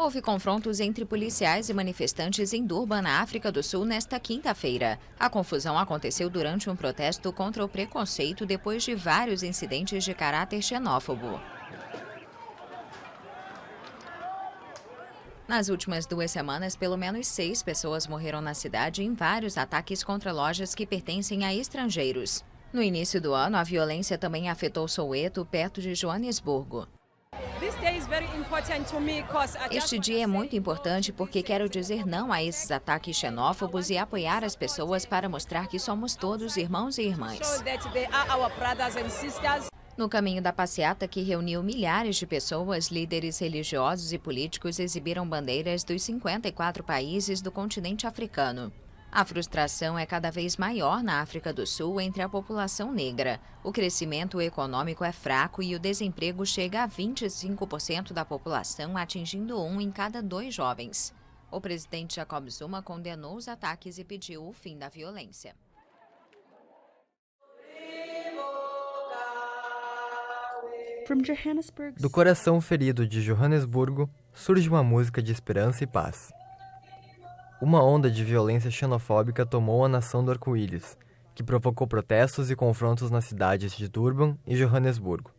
Houve confrontos entre policiais e manifestantes em Durban, na África do Sul, nesta quinta-feira. A confusão aconteceu durante um protesto contra o preconceito depois de vários incidentes de caráter xenófobo. Nas últimas 2 semanas, pelo menos 6 pessoas morreram na cidade em vários ataques contra lojas que pertencem a estrangeiros. No início do ano, a violência também afetou Soweto, perto de Joanesburgo. Este dia é muito importante porque quero dizer não a esses ataques xenófobos e apoiar as pessoas para mostrar que somos todos irmãos e irmãs. No caminho da passeata, que reuniu milhares de pessoas, líderes religiosos e políticos exibiram bandeiras dos 54 países do continente africano. A frustração é cada vez maior na África do Sul entre a população negra. O crescimento econômico é fraco e o desemprego chega a 25% da população, atingindo 1 em cada 2 jovens. O presidente Jacob Zuma condenou os ataques e pediu o fim da violência. Do coração ferido de Joanesburgo surge uma música de esperança e paz. Uma onda de violência xenofóbica tomou a nação do arco-íris, que provocou protestos e confrontos nas cidades de Durban e Joanesburgo.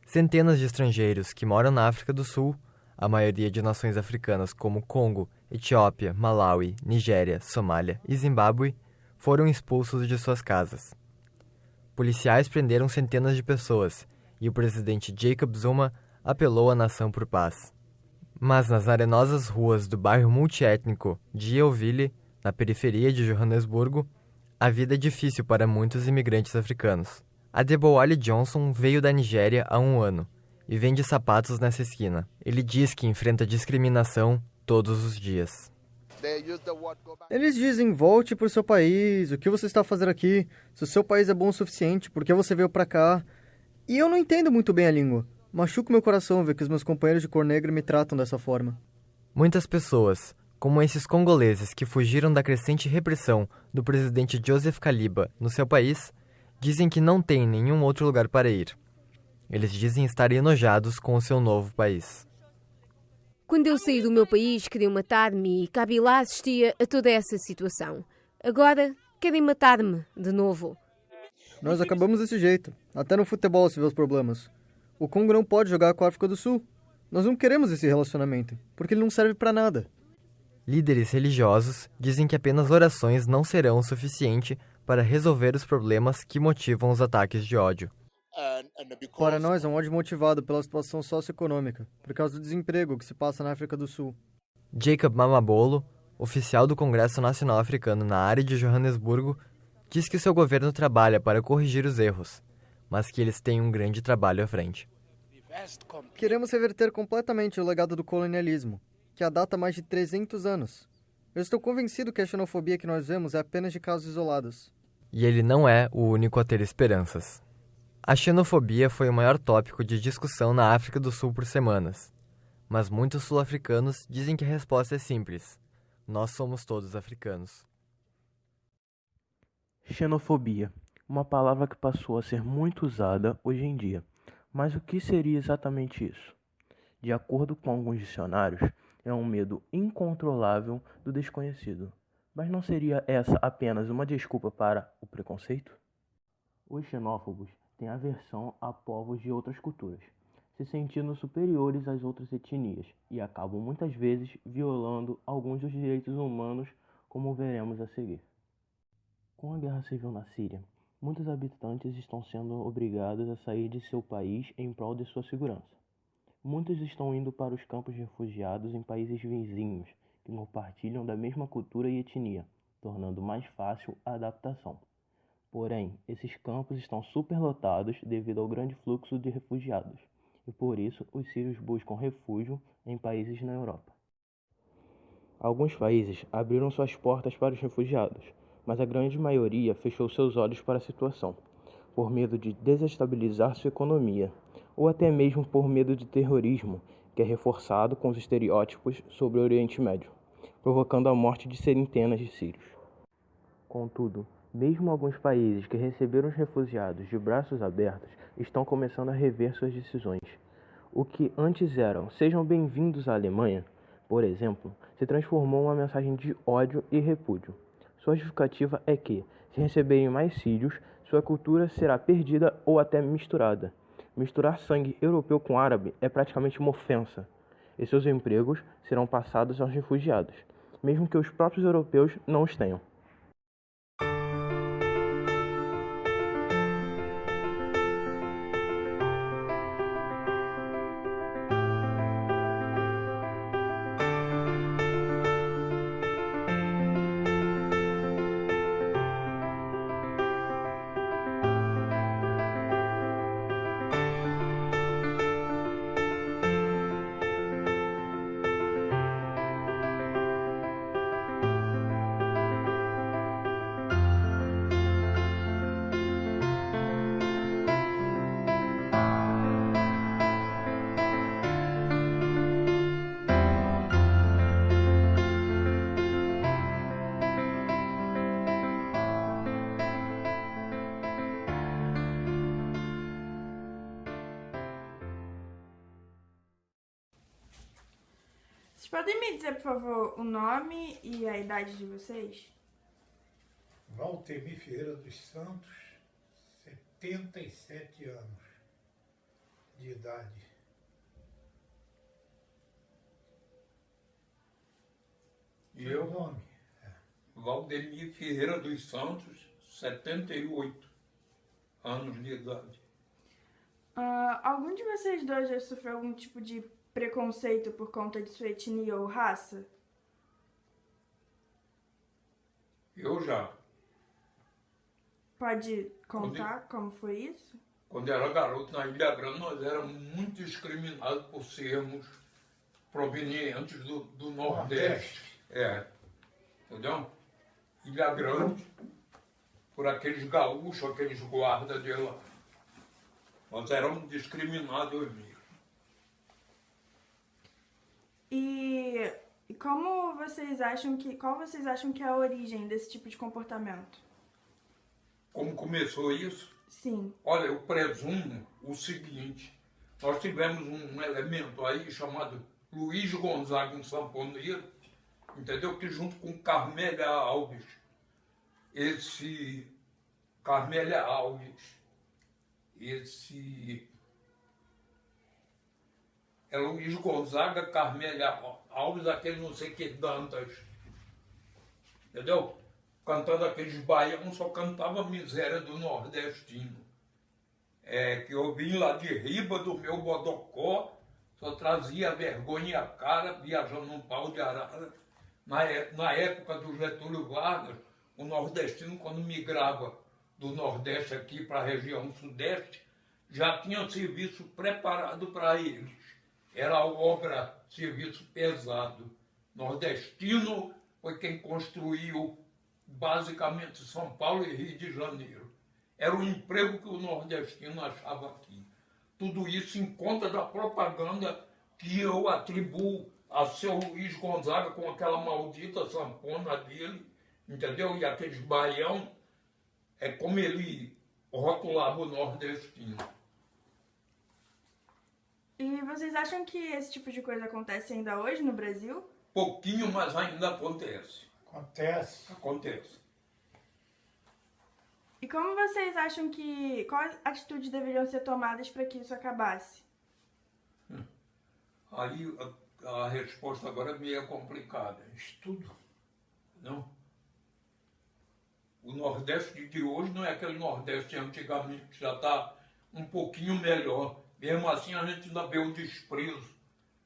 Centenas de estrangeiros que moram na África do Sul, a maioria de nações africanas como Congo, Etiópia, Malawi, Nigéria, Somália e Zimbábue, foram expulsos de suas casas. Policiais prenderam centenas de pessoas e o presidente Jacob Zuma apelou à nação por paz. Mas nas arenosas ruas do bairro multiétnico de Yeoville, na periferia de Joanesburgo, a vida é difícil para muitos imigrantes africanos. Adebowale Johnson veio da Nigéria há 1 ano e vende sapatos nessa esquina. Ele diz que enfrenta discriminação todos os dias. Eles dizem, volte para o seu país, o que você está fazendo aqui? Se o seu país é bom o suficiente, por que você veio para cá? E eu não entendo muito bem a língua. Machuca meu coração ver que os meus companheiros de cor negra me tratam dessa forma. Muitas pessoas, como esses congoleses que fugiram da crescente repressão do presidente Joseph Kaliba no seu país, dizem que não têm nenhum outro lugar para ir. Eles dizem estar enojados com o seu novo país. Quando eu saí do meu país, queriam matar-me e Kabila assistia a toda essa situação. Agora, querem matar-me de novo. Nós acabamos desse jeito. Até no futebol se vê os problemas. O Congo não pode jogar com a África do Sul. Nós não queremos esse relacionamento, porque ele não serve para nada. Líderes religiosos dizem que apenas orações não serão o suficiente para resolver os problemas que motivam os ataques de ódio. Para nós é um ódio motivado pela situação socioeconômica, por causa do desemprego que se passa na África do Sul. Jacob Mamabolo, oficial do Congresso Nacional Africano na área de Joanesburgo, diz que seu governo trabalha para corrigir os erros, mas que eles têm um grande trabalho à frente. Queremos reverter completamente o legado do colonialismo, que data mais de 300 anos. Eu estou convencido que a xenofobia que nós vemos é apenas de casos isolados. E ele não é o único a ter esperanças. A xenofobia foi o maior tópico de discussão na África do Sul por semanas, mas muitos sul-africanos dizem que a resposta é simples. Nós somos todos africanos. Xenofobia, uma palavra que passou a ser muito usada hoje em dia. Mas o que seria exatamente isso? De acordo com alguns dicionários, é um medo incontrolável do desconhecido. Mas não seria essa apenas uma desculpa para o preconceito? Os xenófobos têm aversão a povos de outras culturas, se sentindo superiores às outras etnias e acabam muitas vezes violando alguns dos direitos humanos, como veremos a seguir. Com a guerra civil na Síria, muitos habitantes estão sendo obrigados a sair de seu país em prol de sua segurança. Muitos estão indo para os campos de refugiados em países vizinhos, que compartilham da mesma cultura e etnia, tornando mais fácil a adaptação. Porém, esses campos estão superlotados devido ao grande fluxo de refugiados, e por isso os sírios buscam refúgio em países na Europa. Alguns países abriram suas portas para os refugiados, mas a grande maioria fechou seus olhos para a situação, por medo de desestabilizar sua economia, ou até mesmo por medo de terrorismo, que é reforçado com os estereótipos sobre o Oriente Médio, provocando a morte de centenas de sírios. Contudo, mesmo alguns países que receberam os refugiados de braços abertos estão começando a rever suas decisões. O que antes eram "sejam bem-vindos à Alemanha", por exemplo, se transformou em uma mensagem de ódio e repúdio. Sua justificativa é que, se receberem mais sírios, sua cultura será perdida ou até misturada. Misturar sangue europeu com árabe é praticamente uma ofensa, e seus empregos serão passados aos refugiados, mesmo que os próprios europeus não os tenham. Vocês podem me dizer, por favor, o nome e a idade de vocês? Valtemir Ferreira dos Santos, 77 anos de idade. E eu, Nome? Valdemir Ferreira dos Santos, 78 anos de idade. Algum de vocês dois já sofreu algum tipo de preconceito por conta de sua etnia ou raça? Eu já. Pode contar como foi isso? Quando era garoto na Ilha Grande, nós éramos muito discriminados por sermos provenientes do Nordeste. Entendeu? Ilha Grande, por aqueles gaúchos, aqueles guardas de lá. Nós éramos discriminados mesmo. E qual vocês acham que é a origem desse tipo de comportamento? Como começou isso? Sim. Olha, eu presumo o seguinte: nós tivemos um elemento aí chamado Luiz Gonzaga, um sanfoneiro, entendeu? Que junto com Carmélia Alves, é Luiz Gonzaga, Carmélia Alves, aquele não sei que Dantas, entendeu? Cantando aqueles baianos, só cantava a miséria do nordestino. Que eu vim lá de riba do meu bodocó, só trazia vergonha e a cara, viajando num pau de arara. Na época do Getúlio Vargas, o nordestino, quando migrava do Nordeste aqui para a região Sudeste, já tinha serviço preparado para eles. Era obra, serviço pesado. Nordestino foi quem construiu basicamente São Paulo e Rio de Janeiro. Era o emprego que o nordestino achava aqui. Tudo isso em conta da propaganda que eu atribuo a seu Luiz Gonzaga com aquela maldita sanfona dele, entendeu? E aqueles baião, como ele rotulava o nordestino. E vocês acham que esse tipo de coisa acontece ainda hoje no Brasil? Pouquinho, mas ainda acontece. Acontece. E como vocês acham quais atitudes deveriam ser tomadas para que isso acabasse? Aí a resposta agora é meio complicada. Estudo. Não. O Nordeste de hoje não é aquele Nordeste antigamente, que já está um pouquinho melhor. Mesmo assim a gente ainda vê o desprezo.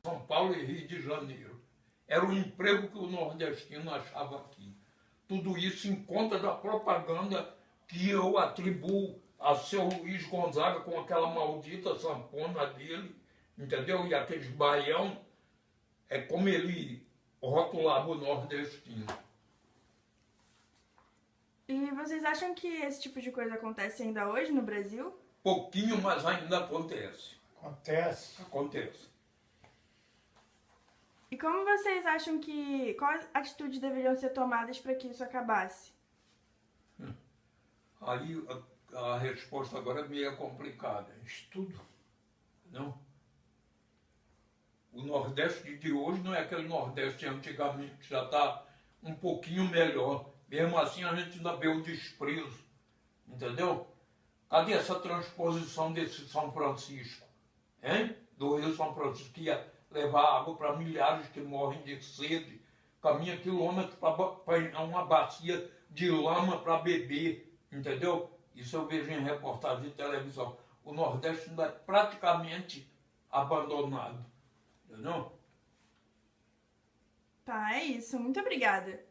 São Paulo e Rio de Janeiro. Era o emprego que o nordestino achava aqui. Tudo isso em conta da propaganda que eu atribuo a seu Luiz Gonzaga com aquela maldita sanfona dele, entendeu? E aqueles baião, como ele rotulava o nordestino. E vocês acham que esse tipo de coisa acontece ainda hoje no Brasil? Pouquinho, mas ainda acontece. Acontece. E como vocês acham quais atitudes deveriam ser tomadas para que isso acabasse? Aí a resposta agora é meio complicada. Estudo. Não. O Nordeste de hoje não é aquele Nordeste antigamente, já está um pouquinho melhor. Mesmo assim a gente ainda vê o desprezo, entendeu? Cadê essa transposição desse São Francisco, hein? Do Rio São Francisco, que ia levar água para milhares que morrem de sede, caminha quilômetros para uma bacia de lama para beber, entendeu? Isso eu vejo em reportagem de televisão. O Nordeste ainda é praticamente abandonado, entendeu? Tá, é isso. Muito obrigada.